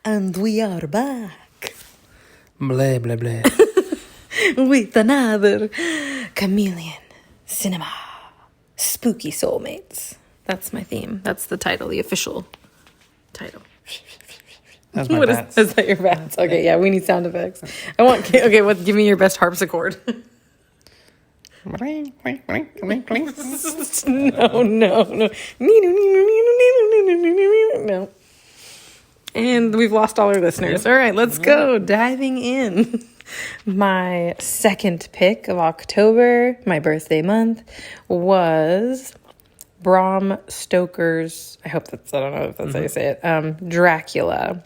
And we are back. Blah, blah, blah. With another Chameleon Cinema Spooky Soulmates. That's my theme. That's the title, the official title. That's my What bats. is that your bats? Okay, yeah, we need sound effects. Give me your best harpsichord. No. No. No. And we've lost all our listeners. All right, let's go. Diving in. My second pick of October, my birthday month, was Bram Stoker's, I don't know if that's how you say it, Dracula.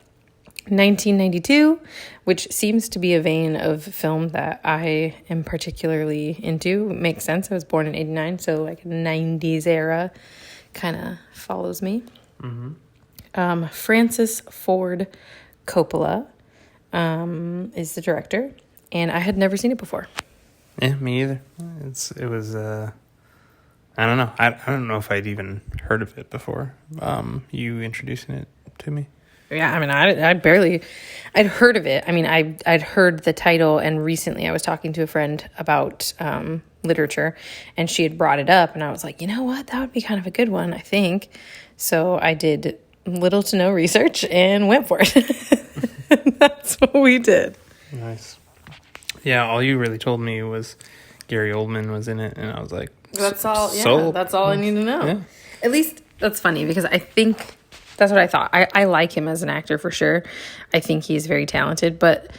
1992, which seems to be a vein of film that I am particularly into. It makes sense. I was born in 89, so like 90s era kind of follows me. Francis Ford Coppola is the director, and I had never seen it before. Yeah, me either. It was I don't know. I don't know if I'd even heard of it before. You introducing it to me? Yeah, I mean, I'd heard of it. I mean, I'd heard the title, and recently I was talking to a friend about literature, and she had brought it up, and I was like, you know what? That would be kind of a good one, I think. So I did little to no research and went for it. That's what we did. Nice. Yeah, all you really told me was Gary Oldman was in it, and I was like, That's all. Yeah, sold. that's all I need to know. Yeah. At least that's funny because I think that's what I thought. I like him as an actor for sure. I think he's very talented, but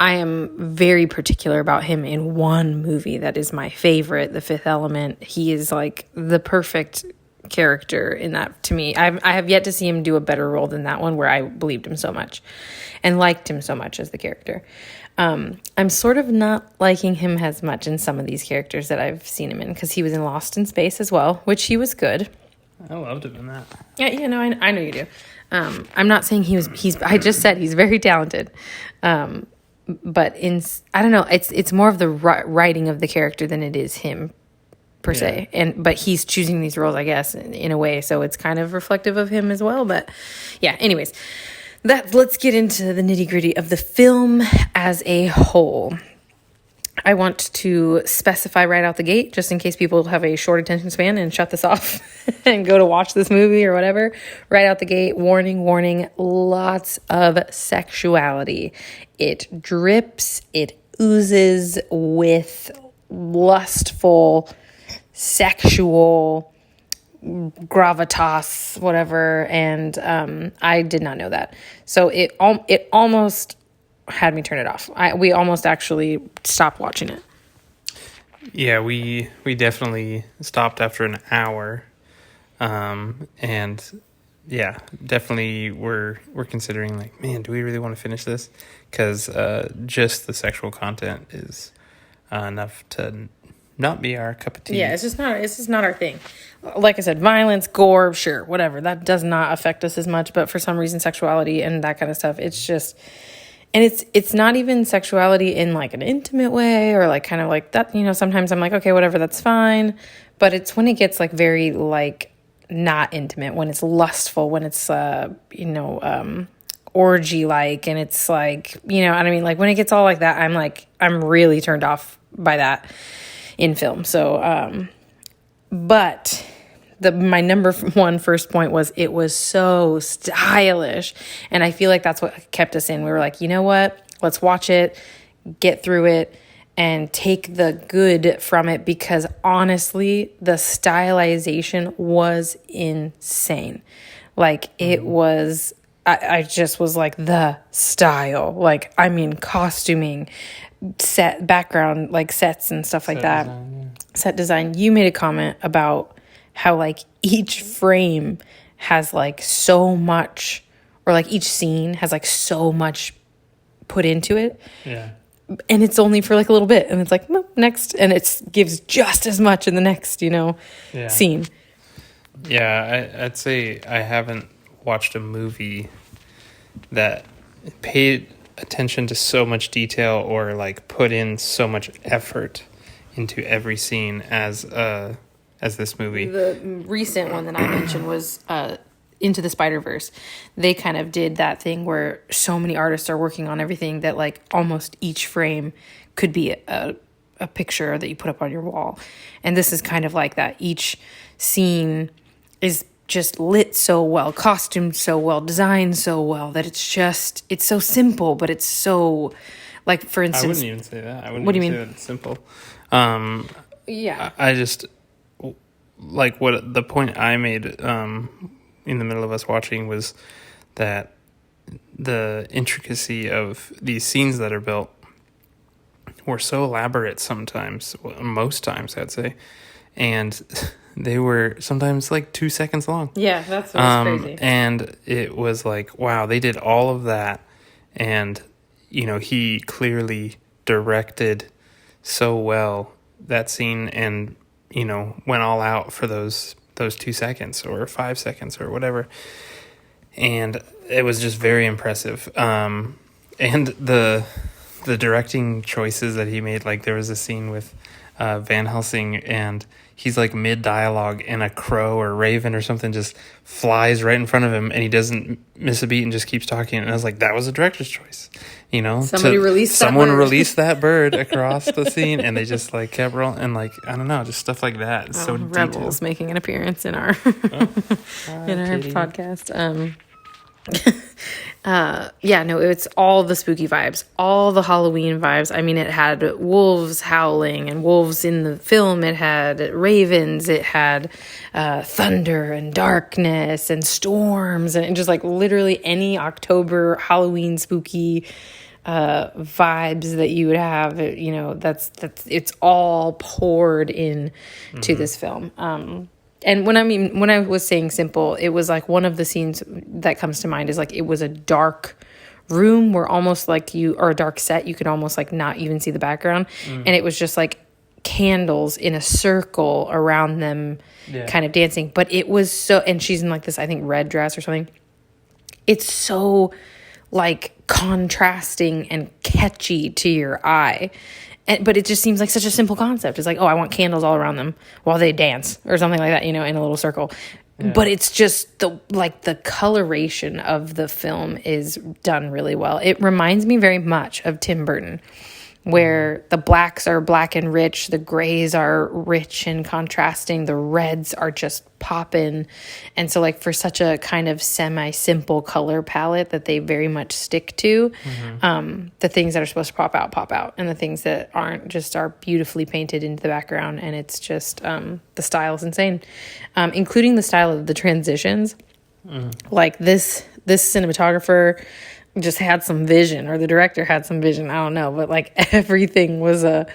I am very particular about him in one movie that is my favorite, The Fifth Element. He is like the perfect character in that to me. I have yet to see him do a better role than that one where I believed him so much and liked him so much as the character. I'm sort of not liking him as much in some of these characters that I've seen him in because he was in Lost in Space as well, which he was good. I loved him in that. Yeah, no, I know you do. I'm not saying I just said he's very talented. But I don't know, it's more of the writing of the character than it is him per se. But he's choosing these roles, I guess, in a way, so it's kind of reflective of him as well. But yeah, anyways, let's get into the nitty-gritty of the film as a whole. I want to specify right out the gate, just in case people have a short attention span and shut this off and go to watch this movie or whatever. Right out the gate, warning, lots of sexuality. It drips, it oozes with lustful, sexual gravitas, whatever, and I did not know that. So it almost had me turn it off. We almost actually stopped watching it. Yeah, we definitely stopped after an hour, and yeah, definitely we're considering like, man, do we really want to finish this? Because just the sexual content is enough to not be our cup of tea. Yeah, it's just not our thing. Like I said, violence, gore, sure, whatever. That does not affect us as much, but for some reason, sexuality and that kind of stuff, it's just. And it's not even sexuality in like an intimate way or like kind of like that, sometimes I'm like, okay, whatever, that's fine. But it's when it gets like very like not intimate, when it's lustful, when it's, orgy like, and it's like, what I mean? Like when it gets all like that, I'm really turned off by that in film. So, but my number one first point was it was so stylish. And I feel like that's what kept us in. We were like, you know what? Let's watch it, get through it, and take the good from it because honestly, the stylization was insane. Like it was, I just was like the style. Like, I mean, costuming, set, background, like sets and stuff like that. Set design. You made a comment about how like each frame has like so much, or like each scene has like so much put into it. Yeah. And it's only for like a little bit, and it's like next, and it gives just as much in the next, scene. Yeah, I'd say I haven't watched a movie that paid attention to so much detail or like put in so much effort into every scene as this movie. The recent one that I mentioned was Into the Spider-Verse, they kind of did that thing where so many artists are working on everything that like almost each frame could be a picture that you put up on your wall. And this is kind of like that. Each scene is just lit so well, costumed so well, designed so well, that it's so simple, but it's so, like, for instance... I wouldn't even say that. What do you mean? Say that it's simple. Yeah. I just, like, what the point I made in the middle of us watching was that the intricacy of these scenes that are built were so elaborate sometimes, most times I'd say, and they were sometimes like 2 seconds long. Yeah, that's what's crazy. And it was like, wow, they did all of that, and he clearly directed so well that scene, and went all out for those 2 seconds or 5 seconds or whatever, and it was just very impressive. And the directing choices that he made, like there was a scene with Van Helsing, and he's like mid dialogue, and a crow or raven or something just flies right in front of him, and he doesn't miss a beat and just keeps talking. And I was like, that was a director's choice, someone released that bird across the scene, and they just like kept rolling, and like, I don't know, just stuff like that. It's so Rebels detailed. making an appearance in our in our podcast. It's all the spooky vibes, all the Halloween vibes. I mean, it had wolves howling and wolves in the film. It had ravens. It had thunder and darkness and storms, and just like literally any October Halloween spooky vibes that you would have. That's it's all poured in to this film. And when I was saying simple, it was like one of the scenes that comes to mind is like it was a dark room where almost like or a dark set, you could almost like not even see the background. And it was just like candles in a circle around them kind of dancing. But it was so, and she's in like this, I think, red dress or something. It's so like contrasting and catchy to your eye. But it just seems like such a simple concept. It's like, oh, I want candles all around them while they dance or something like that, in a little circle. Yeah. But it's just the coloration of the film is done really well. It reminds me very much of Tim Burton, where the blacks are black and rich, the grays are rich and contrasting, the reds are just popping. And so like for such a kind of semi-simple color palette that they very much stick to, the things that are supposed to pop out, and the things that aren't just are beautifully painted into the background. And it's just, the style is insane, including the style of the transitions. Like this cinematographer just had some vision, or the director had some vision, I don't know, but like everything was a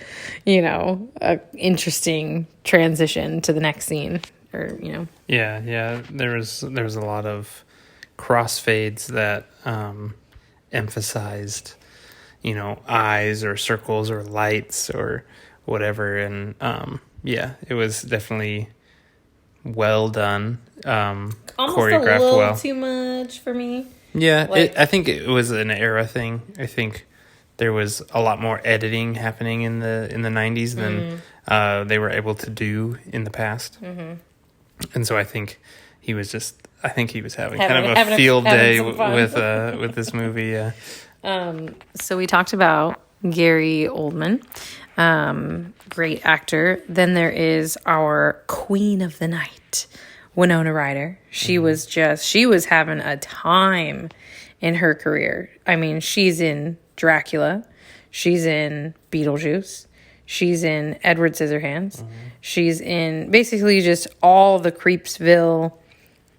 interesting transition to the next scene, or yeah there was a lot of crossfades that emphasized eyes or circles or lights or whatever, and it was definitely well done, almost choreographed a little well. Too much for me. Yeah, I think it was an era thing. I think there was a lot more editing happening in the 90s than they were able to do in the past. And so I think he was having kind of a field day with this movie. Yeah. So we talked about Gary Oldman, great actor. Then there is our Queen of the Night, Winona Ryder. She was having a time in her career. I mean, she's in Dracula. She's in Beetlejuice. She's in Edward Scissorhands. She's in basically just all the Creepsville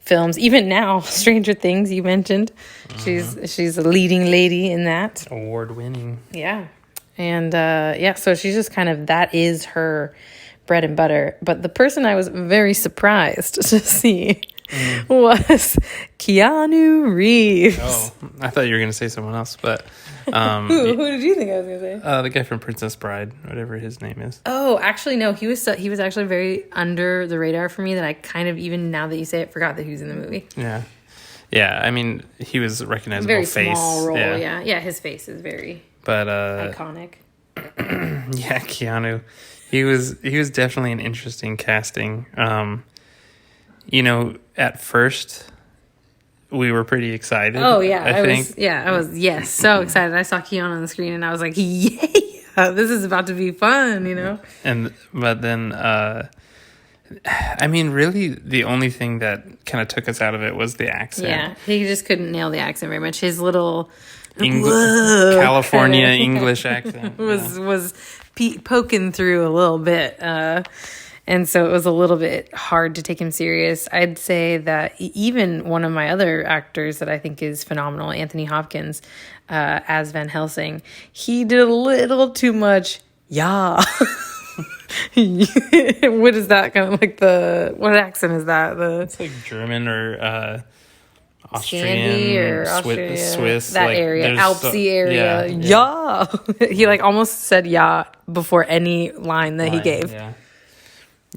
films. Even now, Stranger Things, you mentioned. She's a leading lady in that. Award-winning. Yeah. And so she's just kind of, that is her bread and butter. But the person I was very surprised to see was Keanu Reeves. Oh, I thought you were going to say someone else, but who did you think I was going to say? The guy from Princess Bride, whatever his name is. Oh, actually no, he was actually very under the radar for me, that I kind of, even now that you say it, forgot that he was in the movie. Yeah. I mean, he was a recognizable very face. Small role. Yeah. His face is very iconic. Yeah, Keanu. He was definitely an interesting casting. At first, we were pretty excited. Oh yeah, I think. I was yes, so excited. I saw Keon on the screen and I was like, yeah, this is about to be fun, you know. But then, I mean, really, the only thing that kind of took us out of it was the accent. Yeah, he just couldn't nail the accent very much. His little California English accent was poking through a little bit. And so it was a little bit hard to take him serious. I'd say that even one of my other actors that I think is phenomenal, Anthony Hopkins, as Van Helsing, he did a little too much, yeah. What is that kind of like what accent is that? It's like German or Austrian or Swiss. That like, area, Alpsy area. Yeah. He like almost said yeah before any line that he gave. Yeah.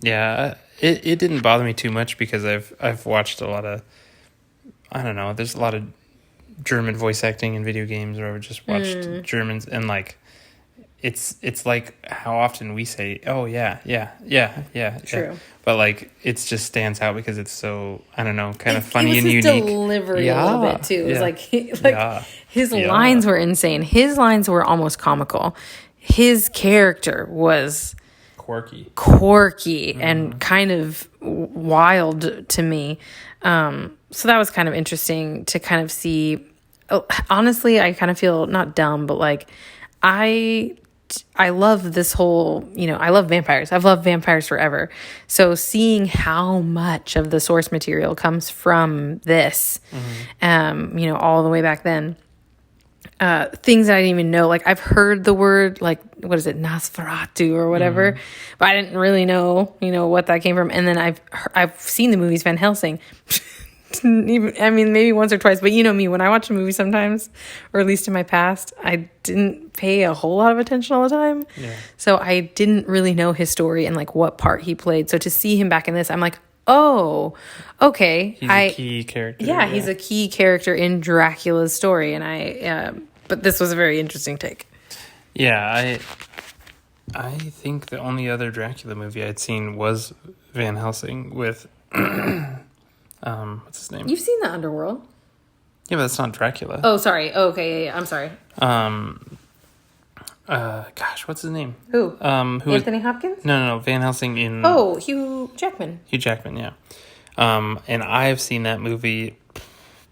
Yeah, it didn't bother me too much because I've watched a lot of, I don't know, there's a lot of German voice acting in video games, or I've just watched Germans, and like it's like how often we say, oh yeah. True. But like it just stands out because it's so, I don't know, kind of funny and unique. His delivery a little bit too. It was like his lines were insane. His lines were almost comical. His character was quirky and kind of wild to me. So that was kind of interesting to kind of see. Honestly, I kind of feel not dumb, but like I love this whole, I love vampires. I've loved vampires forever. So seeing how much of the source material comes from this, all the way back then, things that I didn't even know. Like I've heard the word, like, what is it, Nosferatu or whatever, but I didn't really know, what that came from. And then I've seen the movies Van Helsing. Maybe once or twice, but you know me, when I watch a movie sometimes, or at least in my past, I didn't pay a whole lot of attention all the time. Yeah. So I didn't really know his story and like what part he played. So to see him back in this, I'm like, oh, okay. He's a key character. Yeah, he's a key character in Dracula's story, and but this was a very interesting take. Yeah, I think the only other Dracula movie I'd seen was Van Helsing with what's his name? You've seen The Underworld. Yeah, but that's not Dracula. Oh, sorry. Oh, okay, yeah, I'm sorry. Gosh, what's his name? Who? Anthony Hopkins? No, Van Helsing in... Oh, Hugh Jackman. Hugh Jackman, yeah. And I've seen that movie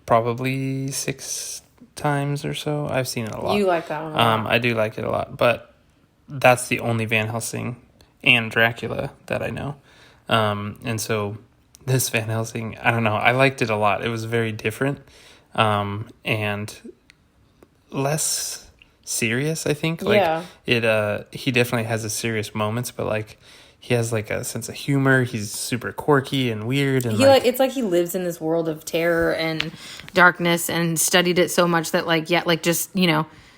probably 6 times or so. I've seen it a lot. You like that one a lot. I do like it a lot, but that's the only Van Helsing and Dracula that I know. And so this Van Helsing, I don't know, I liked it a lot. It was very different, and less serious, I think. Like he definitely has his serious moments, but like he has like a sense of humor. He's super quirky and weird, and it's like he lives in this world of terror and darkness and studied it so much that just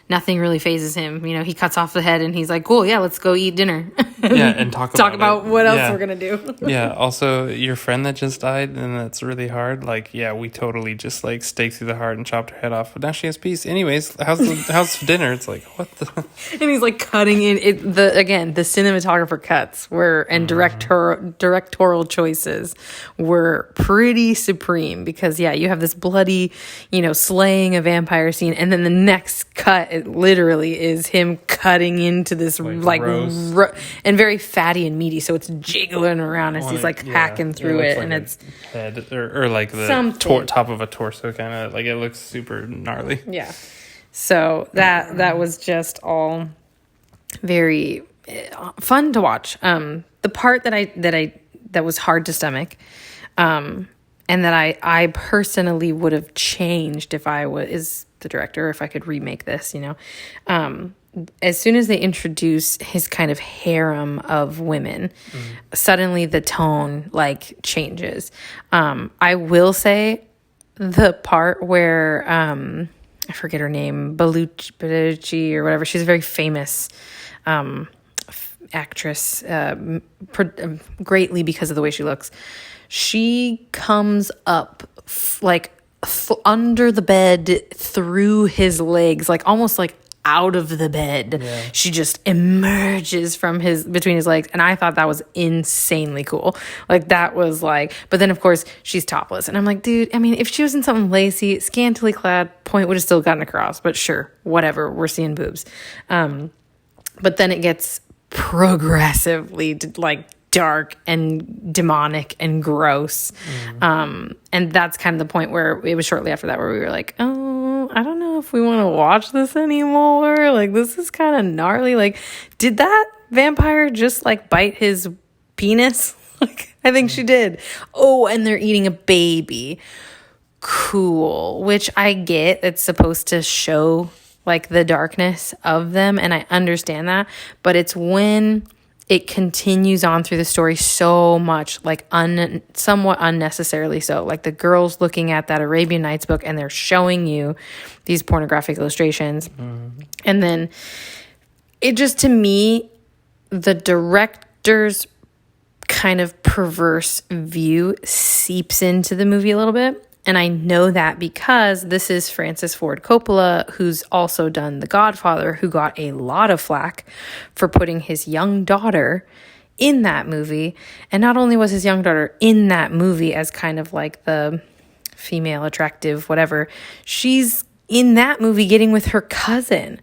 nothing really phases him. He cuts off the head and he's like, cool, yeah, let's go eat dinner. And talk about what else we're going to do. Yeah. Also, your friend that just died, and that's really hard. Like, yeah, we totally just like staked through the heart and chopped her head off, but now she has peace. Anyways, how's dinner? It's like, what the? And he's like cutting in the cinematographer cuts and directorial choices were pretty supreme, because you have this bloody, slaying a vampire scene, and then the next cut, it literally is him cutting into this and very fatty and meaty, so it's jiggling around as he's hacking through it, like and it's head or like the top of a torso, kind of like it looks super gnarly. Yeah, so that was just all very fun to watch. The part that was hard to stomach, and that I personally would have changed if I was the director, if I could remake this, as soon as they introduce his kind of harem of women, suddenly the tone changes. I will say the part where I forget her name, Bellucci or whatever. She's a very famous actress, greatly because of the way she looks. She comes up under the bed, through his legs, almost like out of the bed. Yeah. She just emerges from between his legs. And I thought that was insanely cool. Like, that was like, but then of course she's topless. And I'm like, dude, I mean, if she was in something lacy, scantily clad, point would have still gotten across. But sure, whatever, we're seeing boobs. But then it gets progressively like dark and demonic and gross. And that's kind of the point where it was shortly after that where we were like, oh, I don't know if we want to watch this anymore. Like, this is kind of gnarly. Like, did that vampire just like bite his penis? Like, I think she did. Oh, and they're eating a baby. Cool. Which I get. It's supposed to show like the darkness of them, and I understand that, but it's when it continues on through the story so much, like somewhat unnecessarily so. Like, the girl's looking at that Arabian Nights book and they're showing you these pornographic illustrations. And then it just, to me, the director's kind of perverse view seeps into the movie a little bit. And I know that because this is Francis Ford Coppola, who's also done The Godfather, who got a lot of flack for putting his young daughter in that movie. And not only was his young daughter in that movie as kind of like the female attractive whatever, she's in that movie getting with her cousin.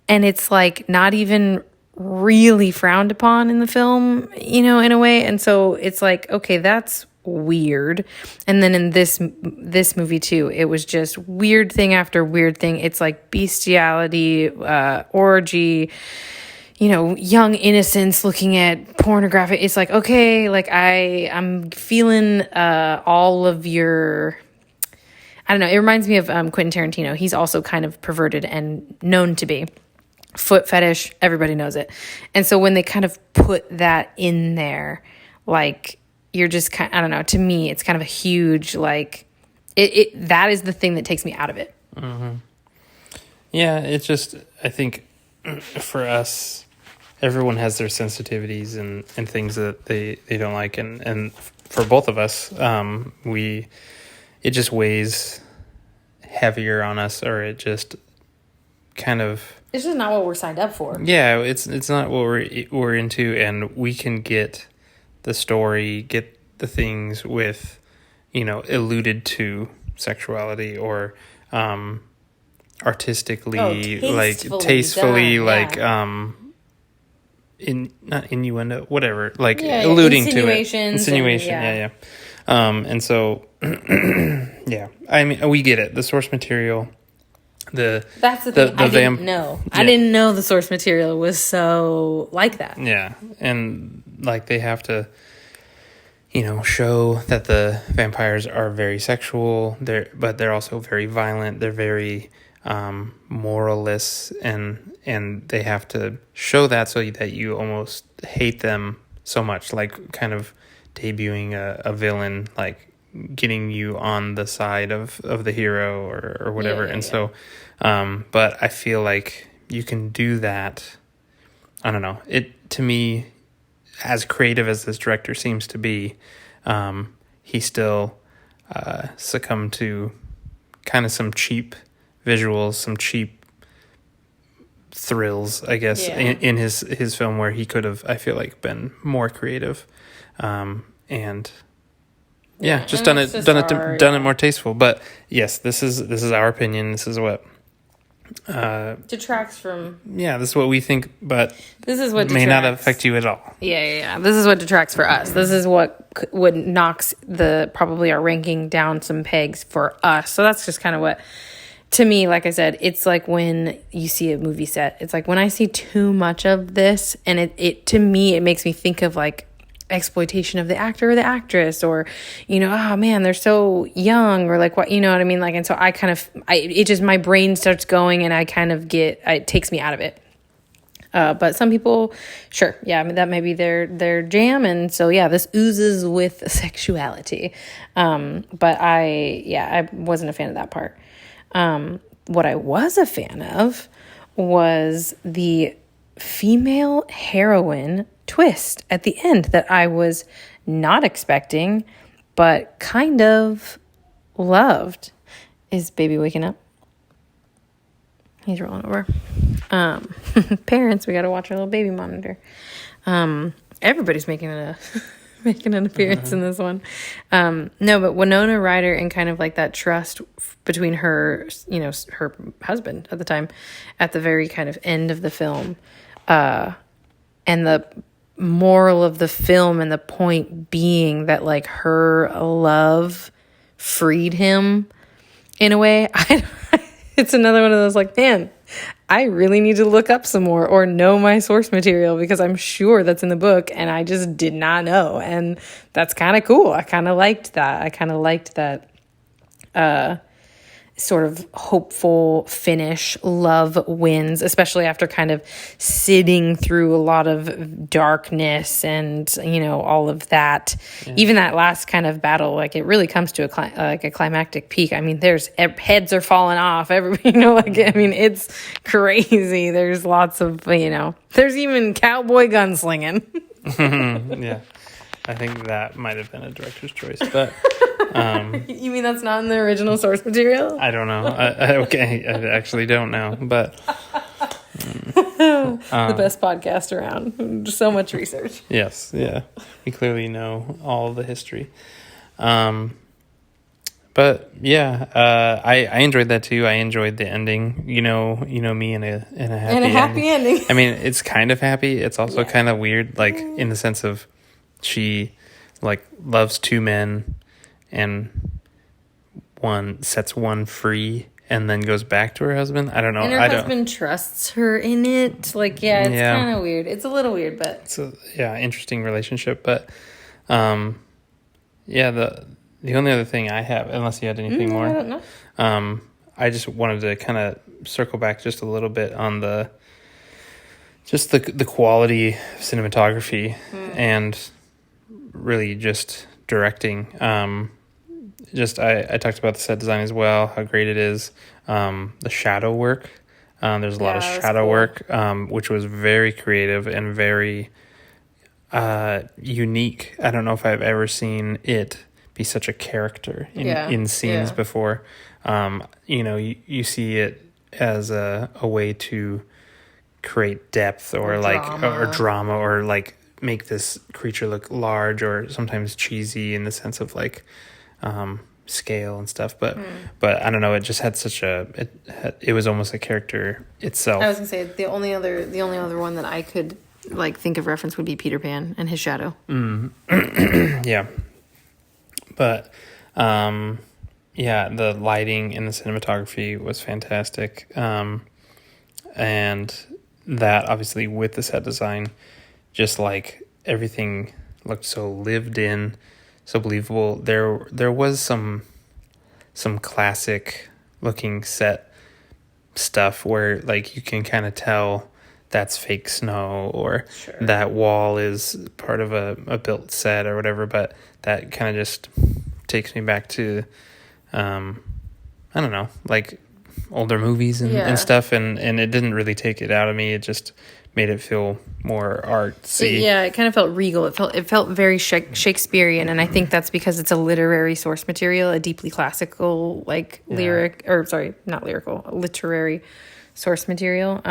And it's like not even really frowned upon in the film, you know, in a way. And so it's like, okay, that's weird. And then in this movie too, it was just weird thing after weird thing. It's like bestiality, orgy, you know, young innocents looking at pornography. It's like, okay, like I'm feeling all of your, I don't know, it reminds me of Quentin Tarantino. He's also kind of perverted and known to be. Foot fetish, everybody knows it. And so when they kind of put that in there, like, you're just kind of, I don't know, to me, it's kind of a huge, like, that is the thing that takes me out of it. Yeah, it's just, I think for us, everyone has their sensitivities and things that they don't like. And for both of us, it just weighs heavier on us, or it just kind of, it's just not what we're signed up for. Yeah, it's not what we're into, and we can get the story, get the things with, you know, alluded to sexuality or artistically, tastefully, done, not innuendo, whatever, like alluding to it. Insinuation, yeah. And so, yeah, I mean, we get it. The source material. That's the thing. I didn't know. Yeah. I didn't know the source material was so like that. Yeah, and like they have to, you know, show that the vampires are very sexual. But they're also very violent. They're very moralless, and they have to show that so that you almost hate them so much. Like kind of debuting a villain, like getting you on the side of the hero or whatever. So, but I feel like you can do that. I don't know. It, to me, as creative as this director seems to be, he still succumbed to kind of some cheap visuals, some cheap thrills, I guess, in his film, where he could have, I feel like, been more creative, and just done it more tasteful. But yes, this is our opinion. This is what detracts from. Yeah, this is what we think, but this is what may not affect you at all. Yeah. This is what detracts for us. This is what knocks probably our ranking down some pegs for us. So that's just kind of what, to me, like I said, it's like when you see a movie set. It's like when I see too much of this, and it to me, it makes me think of like exploitation of the actor or the actress, or, you know, oh man, they're so young, or like what, you know what I mean? Like, and so I kind of, it just, my brain starts going and I kind of it takes me out of it. But some people, sure. Yeah. I mean, that may be their jam. And so, yeah, this oozes with sexuality. But I wasn't a fan of that part. What I was a fan of was the female heroine twist at the end that I was not expecting, but kind of loved. Is baby waking up? He's rolling over. Parents, we got to watch our little baby monitor. Everybody's making an appearance in this one. No, but Winona Ryder and kind of like that trust between her, her husband at the time, at the very kind of end of the film, and the moral of the film and the point being that like her love freed him in a way. It's another one of those like, man, I really need to look up some more or know my source material because I'm sure that's in the book and I just did not know. And that's kind of cool. I kind of liked that. I kind of liked that sort of hopeful finish. Love wins, especially after kind of sitting through a lot of darkness and, all of that. Yeah. Even that last kind of battle, like it really comes to a climactic peak. I mean, there's heads are falling off. It's crazy. There's lots of, there's even cowboy gunslinging. Yeah. I think that might have been a director's choice, but... You mean that's not in the original source material? I don't know. I actually don't know, but... the best podcast around. So much research. Yes, yeah. We clearly know all the history. But yeah, I enjoyed that too. I enjoyed the ending. You know me in a happy ending. I mean, it's kind of happy. It's also kind of weird, like in the sense of she like loves two men and one sets one free and then goes back to her husband. I don't know. And her husband trusts her in it. Like, it's kind of weird. It's a little weird, but it's a interesting relationship. But the only other thing I have, unless you had anything more, I don't know. I just wanted to kind of circle back just a little bit on the quality of cinematography and really just directing. I talked about the set design as well, how great it is. The shadow work. There's a lot of shadow work, which was very creative and very unique. I don't know if I've ever seen it be such a character in scenes before. You see it as a way to create depth or drama or like make this creature look large or sometimes cheesy in the sense of like scale and stuff, but I don't know, it just had such it was almost a character itself. I was gonna say the only other one that I could like think of reference would be Peter Pan and his shadow. Yeah, but the lighting and the cinematography was fantastic, and that obviously with the set design, just like everything looked so lived in, so believable. There was some classic looking set stuff where like you can kind of tell that's fake snow or that wall is part of a built set or whatever, but that kind of just takes me back to I don't know, like older movies and stuff, and it didn't really take it out of me. It just made it feel more artsy. It kind of felt regal. It felt very Shakespearean, and I think that's because it's a literary source material, a deeply classical literary source material.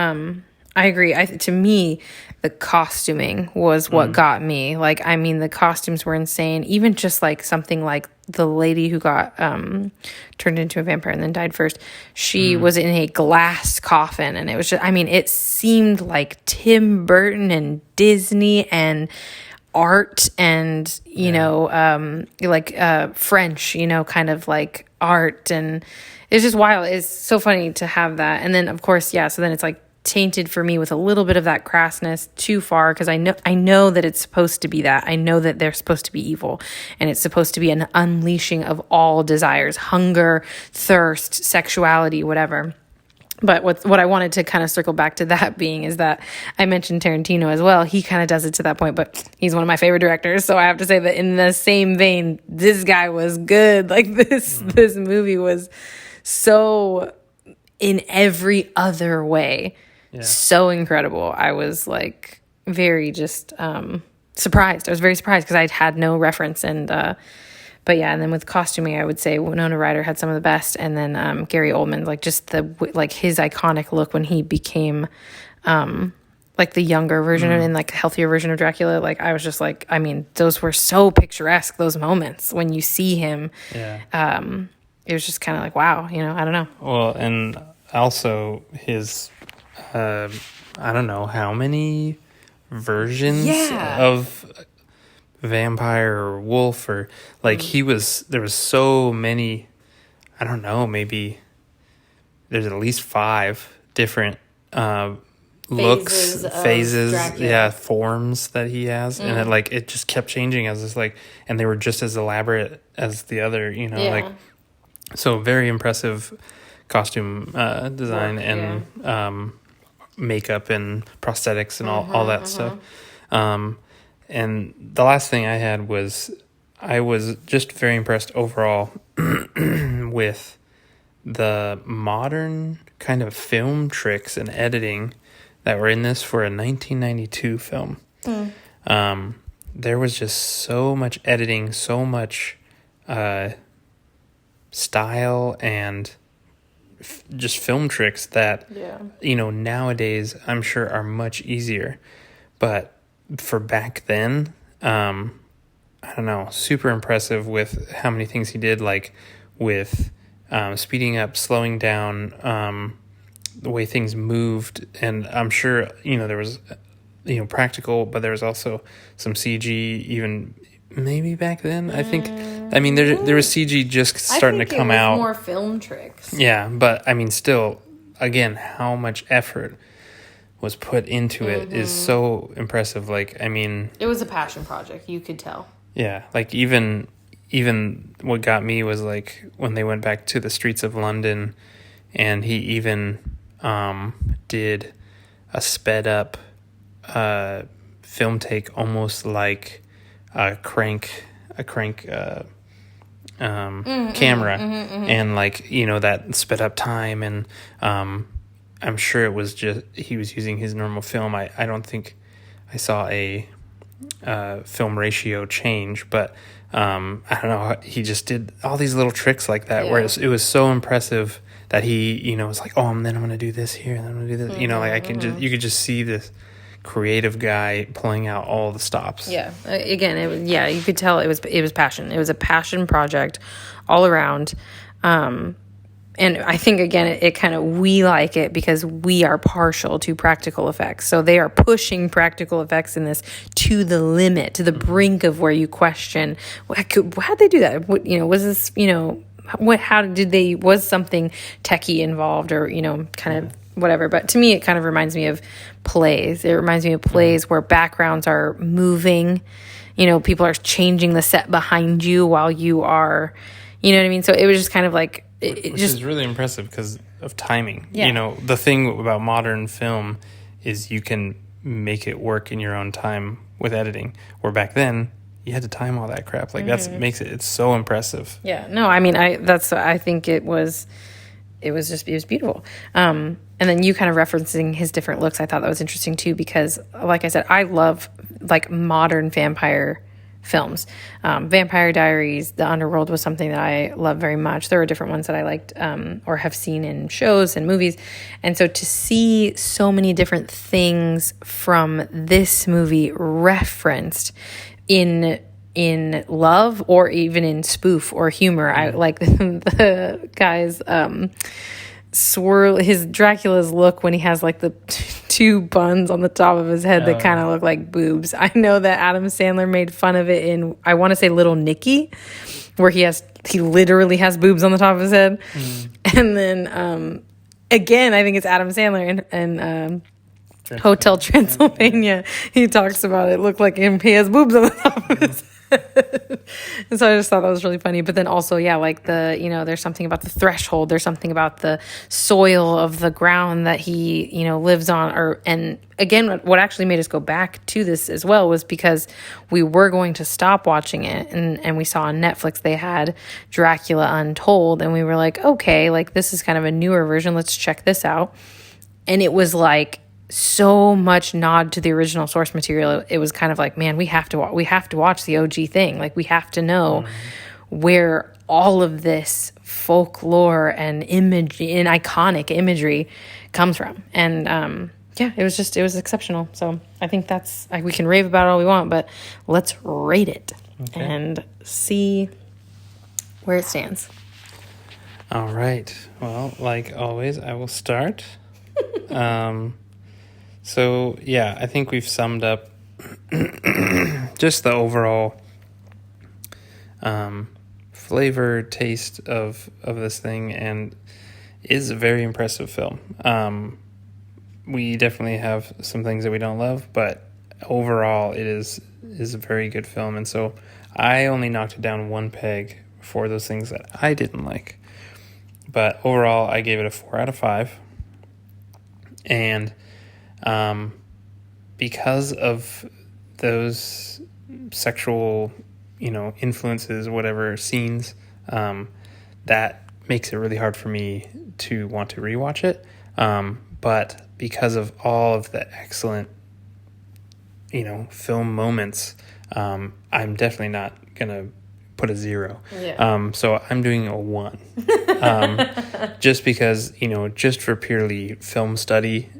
I agree. To me, the costuming was what got me. Like, I mean, the costumes were insane. Even just like something like the lady who got turned into a vampire and then died first. She was in a glass coffin, and it was just, I mean, it seemed like Tim Burton and Disney and art and, French, kind of like art. And it's just wild. It's so funny to have that. And then, of course, so then it's like tainted for me with a little bit of that crassness too far, because I know that it's supposed to be that. I know that they're supposed to be evil, and it's supposed to be an unleashing of all desires, hunger, thirst, sexuality, whatever. But what I wanted to kind of circle back to that being is that I mentioned Tarantino as well. He kind of does it to that point, but he's one of my favorite directors. So I have to say that in the same vein, this guy was good. Like this movie was so in every other way. Yeah. So incredible. I was like very just surprised. I was very surprised because I had no reference, but But yeah, and then with costuming, I would say Winona Ryder had some of the best, and then Gary Oldman, like just like his iconic look when he became like the younger version and like healthier version of Dracula. Like I was just like, I mean, those were so picturesque, those moments when you see him. Yeah. It was just kind of like, wow, you know, I don't know. Well, and also his, I don't know how many versions of vampire or wolf or like there was so many, I don't know, maybe there's at least 5 different looks, phases, forms that he has, and it just kept changing as it's like, and they were just as elaborate as the other, you know, like, so very impressive costume design and makeup and prosthetics and all that stuff. And the last thing I had was I was just very impressed overall with the modern kind of film tricks and editing that were in this for a 1992 film. There was just so much editing, so much style and just film tricks that, you know, nowadays I'm sure are much easier. But for back then, I don't know, super impressive with how many things he did, like with speeding up, slowing down, the way things moved. And I'm sure, you know, there was, you know, practical, but there was also some CG even maybe back then. I think, I mean, there was CG just starting to come out. More film tricks. Yeah, but I mean, still, again, how much effort was put into it is so impressive. Like, I mean, it was a passion project, you could tell. Yeah, like even what got me was like when they went back to the streets of London, and he even did a sped up film take, almost like a crank camera, and like, you know, that sped up time, and I'm sure it was just he was using his normal film. I don't think I saw a film ratio change, but I don't know, he just did all these little tricks like that, where it was so impressive that he, you know, was like, oh, and then I'm gonna do this here, and then I'm gonna do this, you know, like you could just see this creative guy pulling out all the stops. Again, it was, you could tell it was passion. It was a passion project all around. And I think, again, it kind of, we like it because we are partial to practical effects. So they are pushing practical effects in this to the limit, to the brink of where you question, how'd they do that? What, you know, was this, you know, was something techie involved, or, you know, kind of whatever. But to me, it kind of reminds me of plays. It reminds me of plays where backgrounds are moving, you know, people are changing the set behind you while you are, you know what I mean? So it was just kind of like, which is really impressive because of timing. You know, the thing about modern film is you can make it work in your own time with editing, where back then you had to time all that crap. Like it's so impressive. Yeah, no, I mean, I think it was beautiful. And then you kind of referencing his different looks, I thought that was interesting too, because like I said, I love like modern vampire films. Vampire Diaries, The Underworld was something that I love very much. There were different ones that I liked or have seen in shows and movies. And so to see so many different things from this movie referenced in love or even in spoof or humor. I like the guy's his Dracula's look when he has like the two buns on the top of his head that kind of look like boobs. I know that Adam Sandler made fun of it in, I want to say, Little Nicky, where he literally has boobs on the top of his head. And then again, I think it's Adam Sandler and Hotel Transylvania. He talks about it looked like him. He has boobs on the top of his head. And so I just thought that was really funny. But then also, like there's something about the threshold. There's something about the soil of the ground that he, you know, lives on. And again, what actually made us go back to this as well was because we were going to stop watching it, and we saw on Netflix they had Dracula Untold, and we were like, okay, like this is kind of a newer version. Let's check this out. And it was like so much nod to the original source material. It was kind of like, man, we have to watch the OG thing. Like we have to know where all of this folklore and image and iconic imagery comes from. And it was exceptional. So I think we can rave about it all we want, but let's rate it and see where it stands. All right. Well, like always, I will start. So yeah, I think we've summed up just the overall flavor, taste of this thing, and is a very impressive film. We definitely have some things that we don't love, but overall it is a very good film. And so I only knocked it down one peg for those things that I didn't like. But overall, I gave it a 4 out of 5. And because of those sexual, influences, whatever, scenes, that makes it really hard for me to want to rewatch it. But because of all of the excellent, film moments, I'm definitely not going to put a 0. Yeah. So I'm doing a 1. Just because, just for purely film study,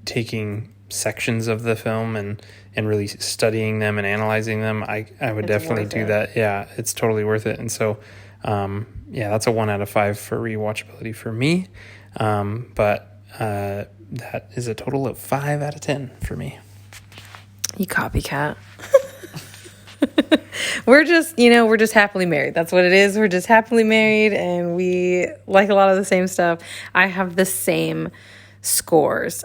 taking sections of the film and really studying them and analyzing them, I would definitely do that. Yeah, it's totally worth it. And so, that's a 1 out of 5 for rewatchability for me. But that is a total of 5 out of 10 for me. You copycat. We're just happily married. That's what it is. We're just happily married, and we like a lot of the same stuff. I have the same scores.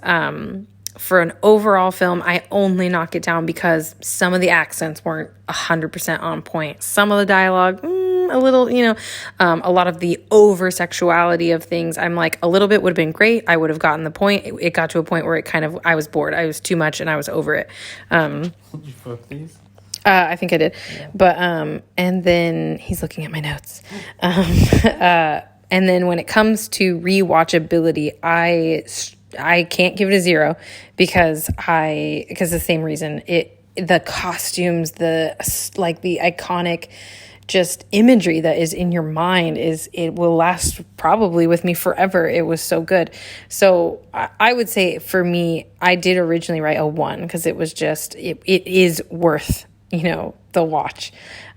For an overall film, I only knock it down because some of the accents weren't 100% on point. Some of the dialogue, a little, a lot of the over-sexuality of things, I'm like, a little bit would have been great. I would have gotten the point. It got to a point where I was bored. I was too much, and I was over it. Did you flip these? I think I did. Yeah. But, and then he's looking at my notes. And then when it comes to rewatchability, I can't give it a 0 because the same reason. The costumes, the iconic just imagery that is in your mind it will last probably with me forever. It was so good. So I would say for me, I did originally write a 1 because it was just, it is worth, the watch,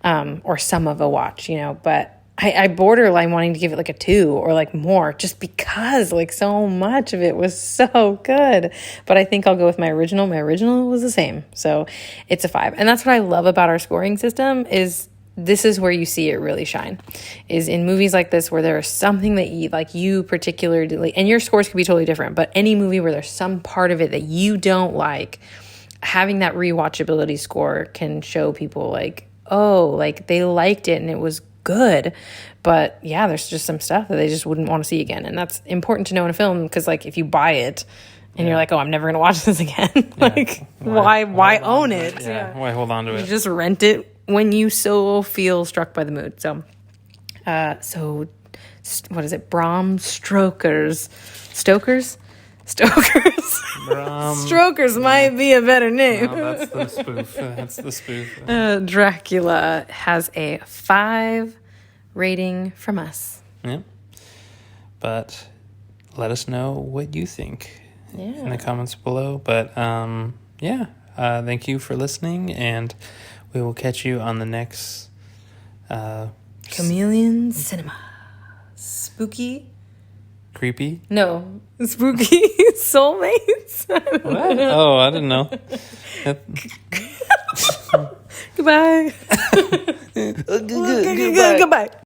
or some of a watch, but I borderline wanting to give it like a 2 or like more, just because like so much of it was so good. But I think I'll go with my original. My original was the same. So it's a 5. And that's what I love about our scoring system is this is where you see it really shine, is in movies like this where there is something that you particularly, and your scores could be totally different, but any movie where there's some part of it that you don't like, having that rewatchability score can show people like, oh, like they liked it and it was good, but yeah, there's just some stuff that they just wouldn't want to see again. And that's important to know in a film, because like if you buy it and you're like, oh, I'm never gonna watch this again, like why own it? Yeah, why hold on to it? You just rent it when you so feel struck by the mood. So what is it? Bram Stoker's Strokers might be a better name. No, that's the spoof. Dracula has a 5 rating from us. Yeah. But let us know what you think in the comments below. But thank you for listening, and we will catch you on the next Chameleon Cinema. Spooky. Creepy? No. Spooky Soulmates. What? Oh, I didn't know. Goodbye. Goodbye.